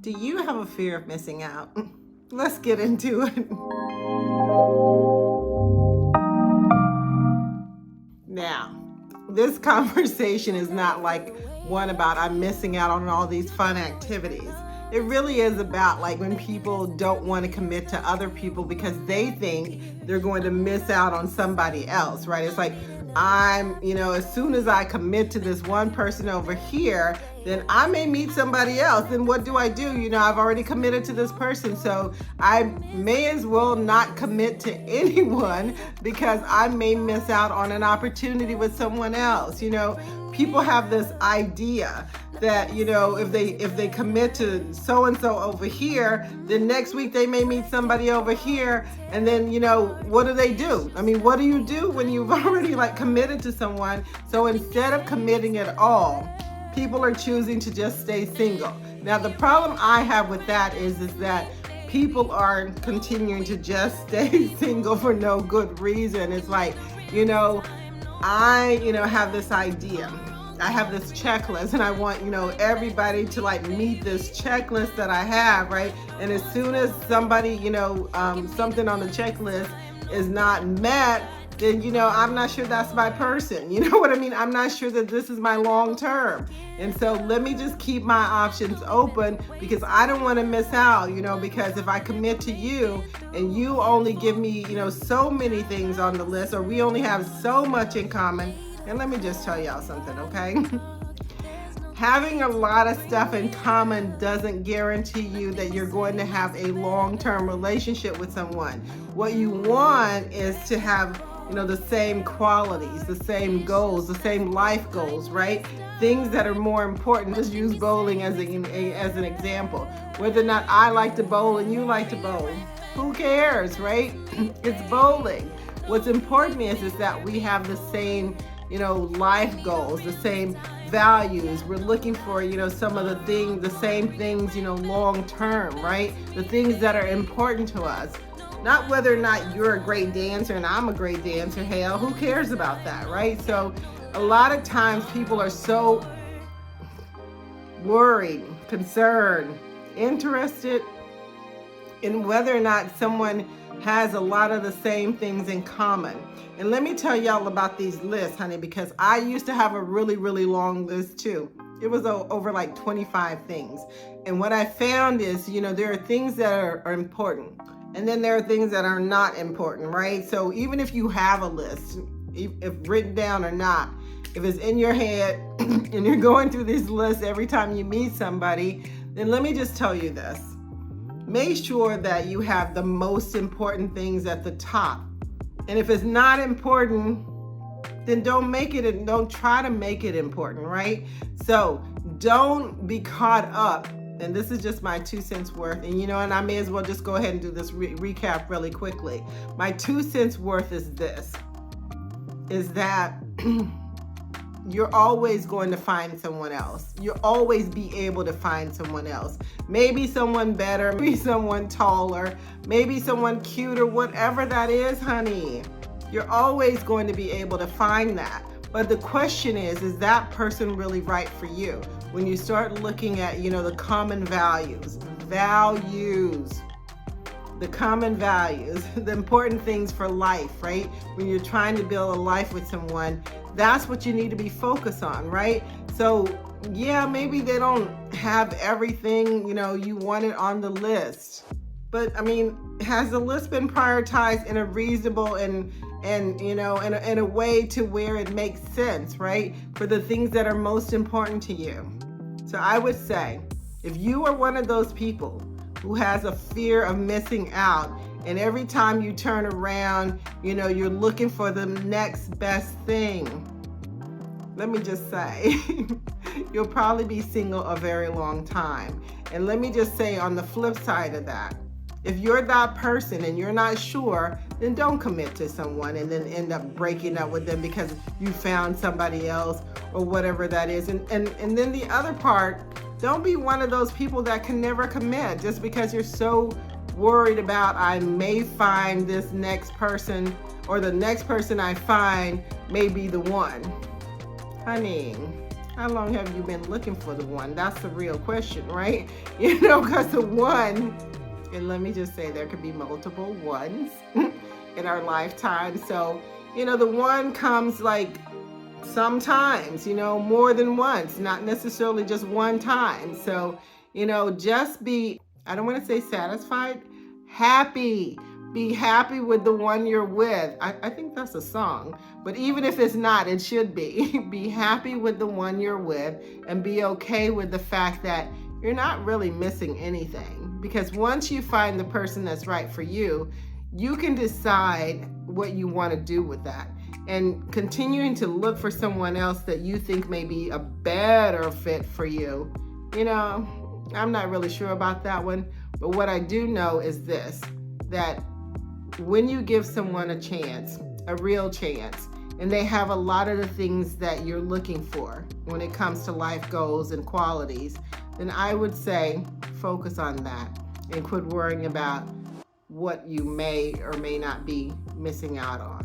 Do you have a fear of missing out? Let's get into it. Now, this conversation is not like one about I'm missing out on all these fun activities. It really is about like when people don't want to commit to other people because they think they're going to miss out on somebody else, right? It's like as soon as I commit to this one person over here, then I may meet somebody else. Then what do? I've already committed to this person, so I may as well not commit to anyone because I may miss out on an opportunity with someone else. People have this idea that if they commit to so and so over here, then next week they may meet somebody over here, and then what do they do? What do you do when you've already committed to someone? So instead of committing at all, people are choosing to just stay single. Now the problem I have with that is that people are continuing to just stay single for no good reason. It's like, I have this idea. I have this checklist and I want, everybody to meet this checklist that I have, right? And as soon as somebody, something on the checklist is not met, then, I'm not sure that's my person. You know what I mean? I'm not sure that this is my long term. And so let me just keep my options open because I don't want to miss out, because if I commit to you and you only give me, so many things on the list, or we only have so much in common. And let me just tell y'all something, okay? Having a lot of stuff in common doesn't guarantee you that you're going to have a long-term relationship with someone. What you want is to have, the same qualities, the same goals, the same life goals, right? Things that are more important. Just use bowling as an example. Whether or not I like to bowl and you like to bowl, who cares, right? It's bowling. What's important is that we have the same life goals, the same values. We're looking for, some of the same things, long term, right? The things that are important to us. Not whether or not you're a great dancer and I'm a great dancer. Hell, who cares about that, right? So a lot of times people are so worried, concerned, interested in whether or not someone has a lot of the same things in common. And let me tell y'all about these lists, honey, because I used to have a really, really long list too. It was over 25 things. And what I found is, there are things that are important. And then there are things that are not important, right? So even if you have a list, if written down or not, if it's in your head and you're going through this list every time you meet somebody, then let me just tell you this. Make sure that you have the most important things at the top. And if it's not important, then don't try to make it important, right? So don't be caught up. And this is just my 2 cents worth. And and I may as well just go ahead and do this recap really quickly. My 2 cents worth is this, is that you're always going to find someone else. You'll always be able to find someone else. Maybe someone better, maybe someone taller, maybe someone cuter, whatever that is, honey. You're always going to be able to find that. But the question is that person really right for you? When you start looking at, the common values, the common values, the important things for life, right? When you're trying to build a life with someone, that's what you need to be focused on, right? So yeah, maybe they don't have everything, you wanted on the list. But has the list been prioritized in a reasonable and in a way to where it makes sense, right? For the things that are most important to you. So I would say, if you are one of those people who has a fear of missing out, and every time you turn around, you're looking for the next best thing, let me just say, you'll probably be single a very long time. And let me just say on the flip side of that, if you're that person and you're not sure, then don't commit to someone and then end up breaking up with them because you found somebody else or whatever that is. And then the other part, don't be one of those people that can never commit just because you're so worried about I may find this next person or the next person I find may be the one. Honey, How long have you been looking for the one? That's the real question, right? You know, because the one, and let me just say, there could be multiple ones in our lifetime. So, you know, the one comes like sometimes, you know, more than once, not necessarily just one time. So, you know, just be, I don't want to say satisfied, happy. Be happy with the one you're with. I think that's a song, but even if it's not, it should be. Be happy with the one you're with and be okay with the fact that you're not really missing anything. Because once you find the person that's right for you, you can decide what you want to do with that. And continuing to look for someone else that you think may be a better fit for you, you know, I'm not really sure about that one. But what I do know is this, that when you give someone a chance, a real chance, and they have a lot of the things that you're looking for when it comes to life goals and qualities, then I would say focus on that and quit worrying about what you may or may not be missing out on.